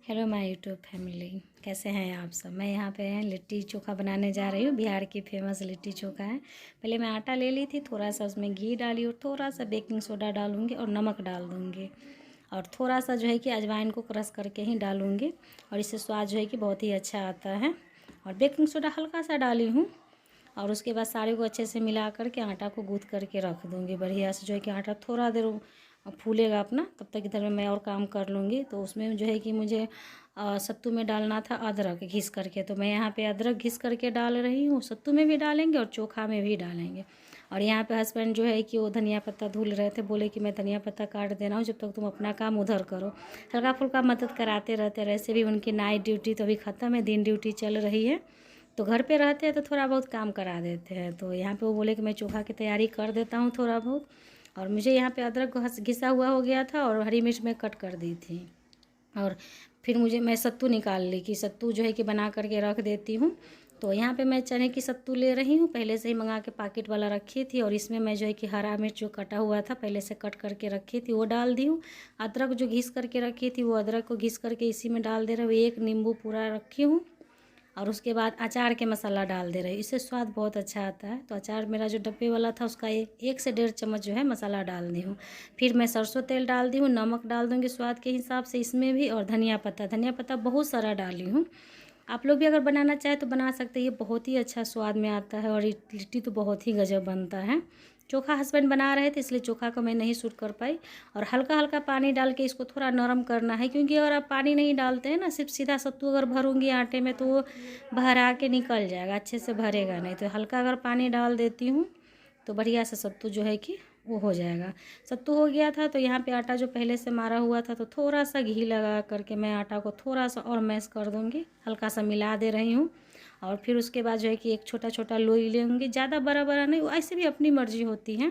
Hello my YouTube family, कैसे हैं आप सब। मैं यहाँ पे लिट्टी चोखा बनाने जा रही हूँ। बिहार की फेमस लिट्टी चोखा है। पहले मैं आटा ले ली थी, थोड़ा सा उसमें घी डाली और थोड़ा सा बेकिंग सोडा डालूँगी और नमक डाल दूँगी और थोड़ा सा जो है कि अजवाइन को क्रश करके ही डालूँगी और इससे स्वाद जो है कि बहुत ही अच्छा आता है। और बेकिंग सोडा हल्का सा डाली हूँ और उसके बाद सारे को अच्छे से मिला करके आटा को गूँथ करके रख दूँगी बढ़िया से। जो है कि आटा थोड़ा देर फूलेगा अपना, तब तक इधर में मैं और काम कर लूँगी। तो उसमें जो है कि मुझे सत्तू में डालना था अदरक घिस करके, तो मैं यहाँ पे अदरक घिस करके डाल रही हूँ। सत्तू में भी डालेंगे और चोखा में भी डालेंगे। और यहाँ पे हस्बैंड जो है कि वो धनिया पत्ता धुल रहे थे, बोले कि मैं धनिया पत्ता काट दे रहा हूँ, जब तक तुम अपना काम उधर करो। हल्का फुल्का मदद कराते रहते। वैसे भी उनकी नाइट ड्यूटी तो अभी ख़त्म है, दिन ड्यूटी चल रही है, तो घर पे रहते हैं तो थोड़ा बहुत काम करा देते हैं। तो यहाँ पे वो बोले कि मैं चोखा की तैयारी कर देता हूँ थोड़ा बहुत। और मुझे यहाँ पे अदरक घिसा हुआ हो गया था और हरी मिर्च मैं कट कर दी थी। और फिर मैं सत्तू निकाल ली कि सत्तू जो है कि बना करके रख देती हूँ। तो यहाँ पे मैं चने की सत्तू ले रही हूँ, पहले से ही मंगा के पैकेट वाला रखी थी। और इसमें मैं जो है कि हरा मिर्च जो कटा हुआ था पहले से कट करके रखी थी वो डाल दी हूँ। अदरक जो घिस करके रखी थी वो अदरक को घिस करके इसी में डाल दे रही हूँ। एक नींबू पूरा रखी हूँ और उसके बाद अचार के मसाला डाल दे रही हूँ, इससे स्वाद बहुत अच्छा आता है। तो अचार मेरा जो डब्बे वाला था उसका 1 से 1.5 चम्मच जो है मसाला डाल दी हूँ। फिर मैं सरसों तेल डाल दी हूँ, नमक डाल दूँगी स्वाद के हिसाब से इसमें भी, और धनिया पत्ता बहुत सारा डाली हूँ। आप लोग भी अगर बनाना चाहें तो बना सकते हैं, ये बहुत ही अच्छा स्वाद में आता है और लिट्टी तो बहुत ही गजब बनता है। चोखा हस्बैंड बना रहे थे इसलिए चोखा को मैं नहीं शूट कर पाई। और हल्का हल्का पानी डाल के इसको थोड़ा नरम करना है, क्योंकि अगर आप पानी नहीं डालते हैं ना, सिर्फ सीधा सत्तू अगर भरूंगी आटे में तो वो भरा के निकल जाएगा, अच्छे से भरेगा नहीं। तो हल्का अगर पानी डाल देती हूँ तो बढ़िया से सत्तू जो है कि वो हो जाएगा। सत्तू हो गया था तो यहाँ पे आटा जो पहले से मारा हुआ था तो थोड़ा सा घी लगा करके मैं आटा को थोड़ा सा और मैश कर दूँगी, हल्का सा मिला दे रही हूँ। और फिर उसके बाद जो है कि एक छोटा छोटा लोई लेंगे, ज़्यादा बड़ा बड़ा नहीं, ऐसे भी अपनी मर्ज़ी होती है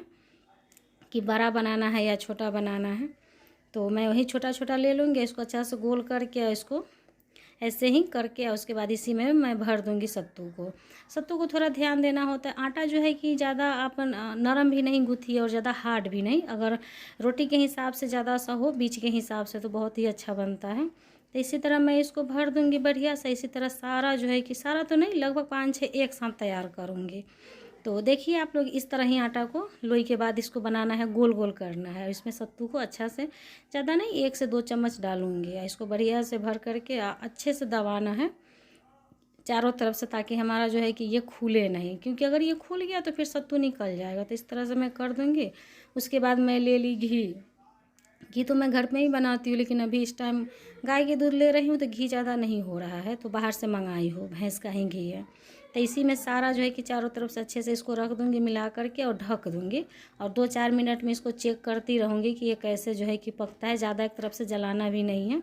कि बड़ा बनाना है या छोटा बनाना है। तो मैं वही छोटा छोटा ले लूँगी, इसको अच्छा से गोल करके इसको ऐसे ही करके उसके बाद इसी में मैं भर दूँगी सत्तू को थोड़ा ध्यान देना होता है। आटा जो है कि ज़्यादा अपन नरम भी नहीं गूँथिए और ज़्यादा हार्ड भी नहीं, अगर रोटी के हिसाब से ज़्यादा सा हो बीच के हिसाब से तो बहुत ही अच्छा बनता है। तो इसी तरह मैं इसको भर दूँगी बढ़िया से। इसी तरह सारा जो है कि सारा तो नहीं, लगभग 5-6 एक साथ तैयार करूँगी। तो देखिए आप लोग, इस तरह ही आटा को लोई के बाद इसको बनाना है, गोल गोल करना है। इसमें सत्तू को अच्छा से, ज़्यादा नहीं, 1 से 2 चम्मच डालूँगी। इसको बढ़िया से भर करके अच्छे से दबाना है चारों तरफ से, ताकि हमारा जो है कि ये खुले नहीं, क्योंकि अगर ये खुल गया तो फिर सत्तू निकल जाएगा। तो इस तरह से मैं कर दूँगी। उसके बाद मैं ले ली घी तो मैं घर में ही बनाती हूँ, लेकिन अभी इस टाइम गाय के दूध ले रही हूँ तो घी ज़्यादा नहीं हो रहा है, तो बाहर से मंगाई हूँ, भैंस का ही घी है। तो इसी में सारा जो है कि चारों तरफ से अच्छे से इसको रख दूँगी मिला करके और ढक दूँगी। और 2-4 मिनट में इसको चेक करती रहूँगी कि ये कैसे जो है कि पकता है। ज़्यादा एक तरफ से जलाना भी नहीं है,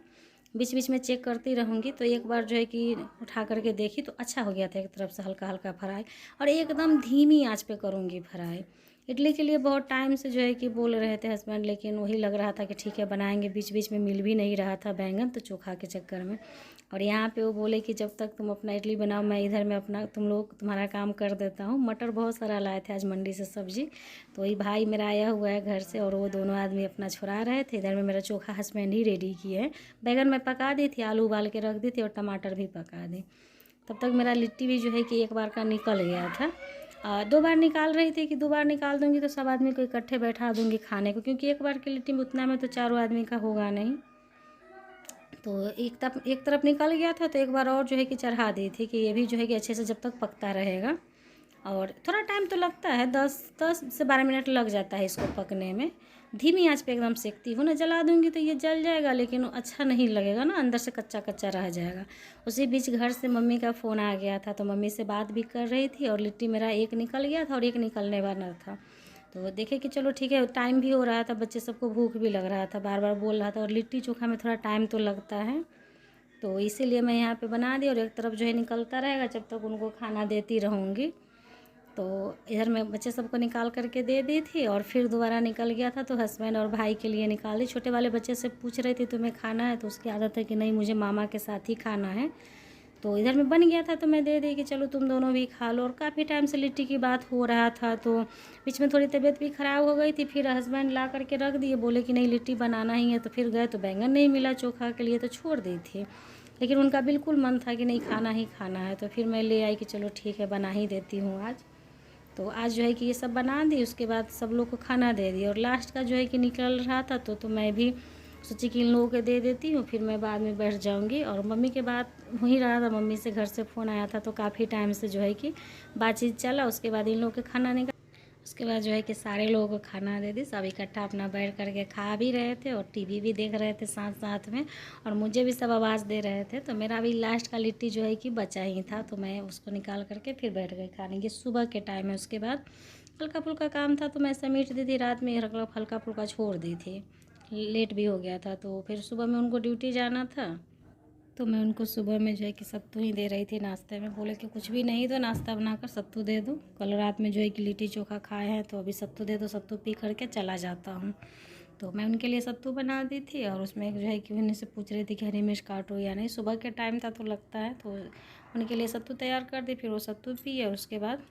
बीच बीच में चेक करती रहूँगी। तो एक बार जो है कि उठा करके देखी तो अच्छा हो गया था, एक तरफ से हल्का हल्का फ्राई। और एकदम धीमी आँच पे करूँगी फ्राई। इडली के लिए बहुत टाइम से जो है कि बोल रहे थे हस्बैंड, लेकिन वही लग रहा था कि ठीक है बनाएंगे, बीच बीच में मिल भी नहीं रहा था बैंगन, तो चोखा के चक्कर में। और यहाँ पे वो बोले कि जब तक तुम अपना इडली बनाओ मैं इधर में अपना तुम्हारा काम कर देता हूँ। मटर बहुत सारा लाए थे आज मंडी से सब्जी, तो वही भाई मेरा आया हुआ है घर से और वो दोनों आदमी अपना छुड़ा रहे थे। इधर में मेरा चोखा हस्बैंड ही रेडी किए हैं। बैगन मैं पका दी थी, आलू उबाल के रख दी थी और टमाटर भी पका दी। तब तक मेरा लिट्टी भी जो है कि एक बार का निकल गया था। 2 बार निकाल रही थी कि 2 बार निकाल दूँगी तो सब आदमी को इकट्ठे बैठा दूँगी खाने को, क्योंकि एक बार की लिट्टी में उतना में तो चारों आदमी का होगा नहीं। तो एक तरफ निकल गया था तो एक बार और जो है कि चढ़ा दी थी कि ये भी जो है कि अच्छे से जब तक पकता रहेगा। और थोड़ा टाइम तो लगता है, 10 से 12 मिनट लग जाता है इसको पकने में। धीमी आंच पे एकदम सेकती हूँ ना, जला दूँगी तो ये जल जाएगा, लेकिन अच्छा नहीं लगेगा ना, अंदर से कच्चा कच्चा रह जाएगा। उसी बीच घर से मम्मी का फ़ोन आ गया था, तो मम्मी से बात भी कर रही थी और लिट्टी मेरा एक निकल गया था और एक निकलने वाला था। तो देखे कि चलो ठीक है, टाइम भी हो रहा था, बच्चे सबको भूख भी लग रहा था, बार बार बोल रहा था, और लिट्टी चोखा में थोड़ा टाइम तो लगता है। तो इसीलिए मैं यहाँ पे बना दी और एक तरफ जो है निकलता रहेगा, जब तक उनको खाना देती रहूँगी। तो इधर मैं बच्चे सबको निकाल करके दे दी थी और फिर दोबारा निकल गया था तो हस्बैंड और भाई के लिए निकाली। छोटे वाले बच्चे से पूछ रही थी तुम्हें खाना है, तो उसकी आदत है कि नहीं मुझे मामा के साथ ही खाना है। तो इधर में बन गया था तो मैं दे दी कि चलो तुम दोनों भी खा लो। और काफ़ी टाइम से लिट्टी की बात हो रहा था, तो बीच में थोड़ी तबीयत भी ख़राब हो गई थी। फिर हस्बैंड ला करके रख दिए, बोले कि नहीं लिट्टी बनाना ही है। तो फिर गए तो बैंगन नहीं मिला चोखा के लिए, तो छोड़ दी थी। लेकिन उनका बिल्कुल मन था कि नहीं खाना ही खाना है, तो फिर मैं ले आई कि चलो ठीक है बना ही देती हूँ आज। तो आज जो है कि ये सब बना दी, उसके बाद सब लोग को खाना दे दी। और लास्ट का जो है कि निकल रहा था तो मैं भी सोची कि इन लोगों को दे देती हूँ, फिर मैं बाद में बैठ जाऊँगी। और मम्मी के बात हो ही रहा था, मम्मी से घर से फ़ोन आया था तो काफ़ी टाइम से जो है कि बातचीत चला। उसके बाद इन लोगों के खाना निकल, उसके बाद जो है कि सारे लोगों को खाना दे दी। सब इकट्ठा अपना बैठ करके खा भी रहे थे और टीवी भी देख रहे थे साथ साथ में, और मुझे भी सब आवाज़ दे रहे थे। तो मेरा भी लास्ट का लिट्टी जो है कि बचा ही था, तो मैं उसको निकाल करके फिर बैठ गई खाने। ये सुबह के टाइम है। उसके बाद हल्का फुल्का काम था तो मैं समेट दी थी, रात में हल्का फुल्का छोड़ दी थी, लेट भी हो गया था। तो फिर सुबह में उनको ड्यूटी जाना था, तो मैं उनको सुबह में जो है कि सत्तू ही दे रही थी नाश्ते में। बोले कि कुछ भी नहीं दो, नाश्ता बनाकर सत्तू दे दो। कल रात में जो है कि लिट्टी चोखा खाए हैं तो अभी सत्तू दे दो, सत्तू पी करके चला जाता हूँ। तो मैं उनके लिए सत्तू बना दी थी। और उसमें जो है कि उन्हीं से पूछ रही थी कि हरी मिर्च काटो या नहीं। सुबह के टाइम था तो लगता है, तो उनके लिए सत्तू तैयार कर दी। फिर वो सत्तू पिए और उसके बाद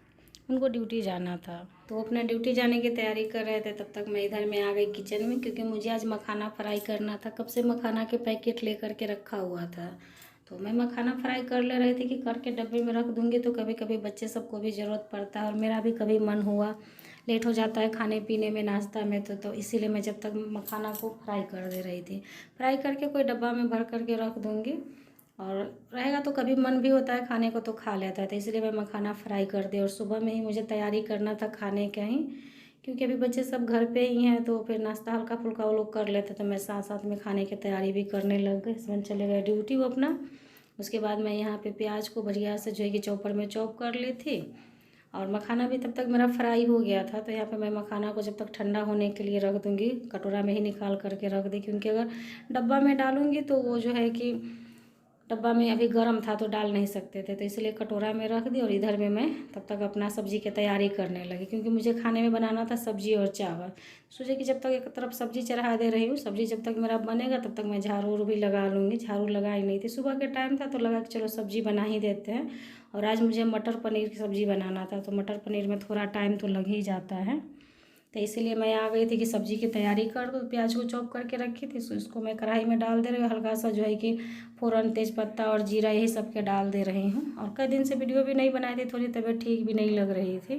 उनको ड्यूटी जाना था, तो अपने ड्यूटी जाने की तैयारी कर रहे थे। तब तक मैं इधर में आ गई किचन में, क्योंकि मुझे आज मखाना फ्राई करना था। कब से मखाना के पैकेट ले करके रखा हुआ था, तो मैं मखाना फ्राई कर ले रही थी कि करके डब्बे में रख दूँगी। तो कभी कभी बच्चे सबको भी ज़रूरत पड़ता है और मेरा भी कभी मन हुआ, लेट हो जाता है खाने पीने में, नाश्ता में, तो इसीलिए मैं जब तक मखाना को फ्राई कर दे रही थी। फ्राई करके कोई डब्बा में भर करके रख दूँगी, और रहेगा तो कभी मन भी होता है खाने को तो खा लेता है। तो इसलिए मैं मखाना फ्राई कर दी। और सुबह में ही मुझे तैयारी करना था खाने का ही, क्योंकि अभी बच्चे सब घर पे ही हैं, तो फिर नाश्ता हल्का फुल्का वो लोग कर लेते, तो मैं साथ साथ में खाने की तैयारी भी करने लग गई। हस्बैंड चले गए ड्यूटी वो अपना। उसके बाद मैं यहाँ पे प्याज को बढ़िया से जो है कि चॉपर में चॉप कर ली थी, और मखाना भी तब तक मेरा फ्राई हो गया था। तो यहाँ पे मैं मखाना को जब तक ठंडा होने के लिए रख दूँगी, कटोरा में ही निकाल करके रख दी, क्योंकि अगर डब्बा में डालूँगी तो वो जो है कि डब्बा में अभी गर्म था तो डाल नहीं सकते थे, तो इसलिए कटोरा में रख दी। और इधर में मैं तब तक अपना सब्जी की तैयारी करने लगी, क्योंकि मुझे खाने में बनाना था सब्जी और चावल। सोचे कि जब तक एक तरफ सब्जी चढ़ा दे रही हूँ, सब्जी जब तक मेरा बनेगा तब तक मैं झाड़ू भी लगा लूँगी। झाड़ू लगाई नहीं थी, सुबह के टाइम था तो लगा कि चलो सब्जी बना ही देते हैं। और आज मुझे मटर पनीर की सब्ज़ी बनाना था, तो मटर पनीर में थोड़ा टाइम तो लग ही जाता है। तो इसीलिए मैं आ गई थी कि सब्ज़ी की तैयारी कर दो। प्याज को चॉप करके रखी थी, सो इसको मैं कढ़ाई में डाल दे रही हूँ। हल्का सा जो है कि फ़ौरन तेज़पत्ता और जीरा यही सब के डाल दे रही हूँ। और कई दिन से वीडियो भी नहीं बनाई थी, थोड़ी तबीयत ठीक भी नहीं लग रही थी,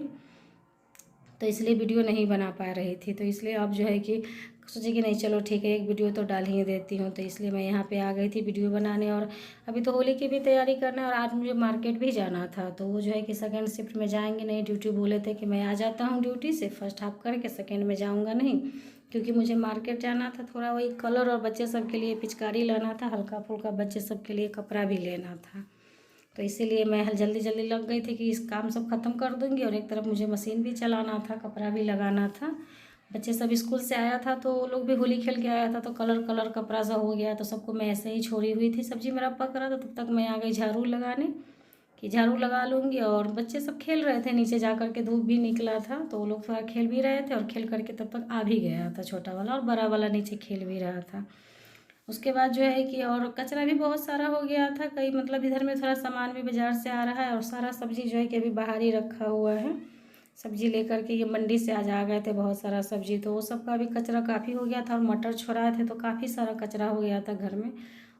तो इसलिए वीडियो नहीं बना पा रही थी। तो इसलिए अब जो है कि सोचे कि नहीं चलो ठीक है, एक वीडियो तो डाल ही देती हूँ। तो इसलिए मैं यहाँ पे आ गई थी वीडियो बनाने। और अभी तो होली की भी तैयारी करना है, और आज मुझे मार्केट भी जाना था। तो वो जो है कि सेकंड शिफ्ट में जाएंगे नहीं, ड्यूटी बोले थे कि मैं आ जाता हूँ ड्यूटी से फर्स्ट हाफ करके, सेकेंड में जाऊँगा नहीं, क्योंकि मुझे मार्केट जाना था। थोड़ा वही कलर और बच्चे सब के लिए पिचकारी लाना था, हल्का फुल्का बच्चे सब के लिए कपड़ा भी लेना था। तो इसीलिए मैं जल्दी जल्दी लग गई थी कि इस काम सब ख़त्म कर दूँगी, और एक तरफ मुझे मशीन भी चलाना था, कपड़ा भी लगाना था। बच्चे सब स्कूल से आया था तो वो लोग भी होली खेल के आया था, तो कलर कलर कपड़ा सा हो गया, तो सबको मैं ऐसे ही छोड़ी हुई थी। सब्जी मेरा पक रहा था, तब तक मैं आ गई झाड़ू लगाने कि झाड़ू लगा लूँगी। और बच्चे सब खेल रहे थे नीचे जा कर के, धूप भी निकला था तो वो लोग थोड़ा खेल भी रहे थे, और खेल करके तब तक आ भी गया था छोटा वाला, और बड़ा वाला नीचे खेल भी रहा था। उसके बाद जो है कि और कचरा भी बहुत सारा हो गया था, कई मतलब इधर में थोड़ा सामान भी बाज़ार से आ रहा है, और सारा सब्जी जो है कि अभी बाहर ही रखा हुआ है। सब्जी लेकर के ये मंडी से आज आ गए थे बहुत सारा सब्जी, तो वो सब का भी कचरा काफ़ी हो गया था। और मटर छोड़ाए थे तो काफ़ी सारा कचरा हो गया था घर में।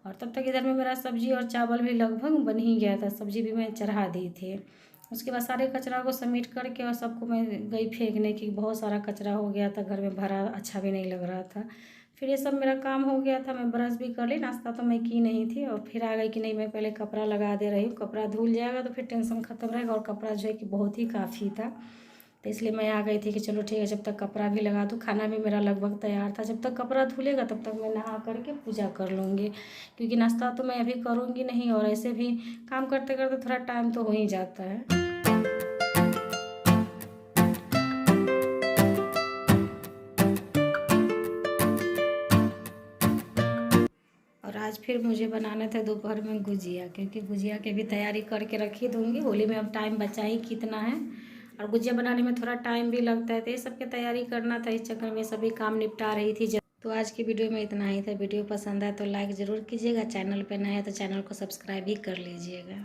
और तब तक इधर में मेरा सब्जी और चावल भी लगभग बन ही गया था, सब्जी भी मैं चढ़ा दी थी। उसके बाद सारे कचरा को समेट करके और सबको मैं गई फेंकने की, बहुत सारा कचरा हो गया था घर में भरा, अच्छा भी नहीं लग रहा था। फिर ये सब मेरा काम हो गया था, मैं ब्रश भी कर ली, नाश्ता तो मैं की नहीं थी। और फिर आ गई कि नहीं मैं पहले कपड़ा लगा दे रही हूँ, कपड़ा धुल जाएगा तो फिर टेंशन ख़त्म रहेगा। और कपड़ा जो है कि बहुत ही काफ़ी था, तो इसलिए मैं आ गई थी कि चलो ठीक है, जब तक कपड़ा भी लगा दूँ। खाना भी मेरा लगभग तैयार था, जब तक कपड़ा धुलेगा तब तक मैं नहा करके पूजा कर लूँगी, क्योंकि नाश्ता तो मैं अभी करूँगी नहीं, और ऐसे भी काम करते करते थोड़ा टाइम तो हो ही जाता है। और आज फिर मुझे बनाने थे दोपहर में गुजिया, क्योंकि गुजिया की भी तैयारी करके रखी दूँगी। होली में अब टाइम बचा ही कितना है, और गुजिया बनाने में थोड़ा टाइम भी लगता है, तो ये सब की तैयारी करना था। इस चक्कर में सभी काम निपटा रही थी। तो आज की वीडियो में इतना ही था। वीडियो पसंद आए तो लाइक ज़रूर कीजिएगा, चैनल पे नया है तो चैनल को सब्सक्राइब भी कर लीजिएगा।